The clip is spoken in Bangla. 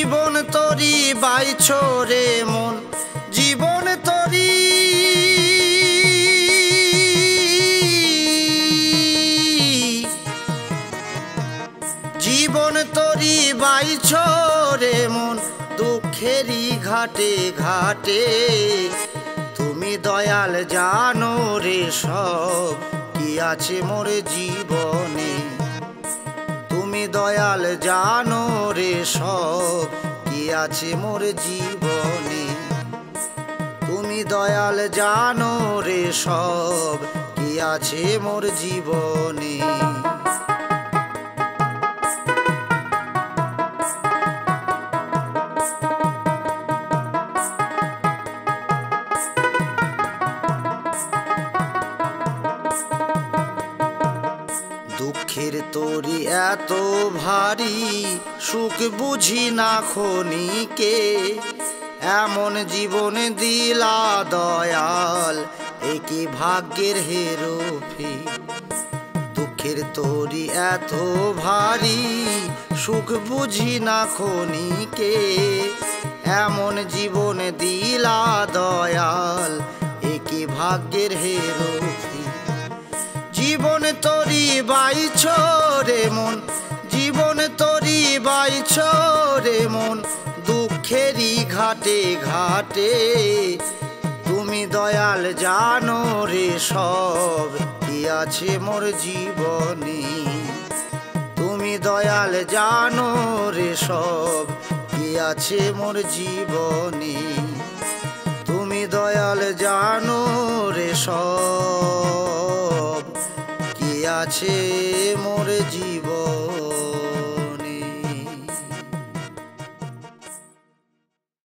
জীবন তরি বাইছো রে মন, জীবন তরি জীবন তরি বাইছো রে মন, দুঃখেরই ঘাটে ঘাটে। তুমি দয়াল জানো রে সব কি আছে মোর জীবনে। তুমি দয়াল জানো রে সব কি আছে মোর জীবনে। তুমি দয়াল জানো রে সব কি আছে মোর জীবনে। দুঃখের তরি এত ভারী, সুখ বুঝি না ক্ষণিকে। এমন জীবন দিলা দয়াল, একি ভাগ্যের হেরফে। দুঃখের তরি এত ভারী, সুখ বুঝি না ক্ষণিকে। এমন জীবন দিলা দয়াল, একি ভাগ্যের হেরফে। জীবন তরি বাইছো রে মন, জীবন তরি বাইছো রে মন, দুঃখেরই ঘাটে ঘাটে। তুমি দয়াল জানো রে সব কি আছে মোর জীবনে। তুমি দয়াল জানো রে সব কি আছে মোর জীবনে। তুমি দয়াল জানো রে সব কি আছে মোর জীবন।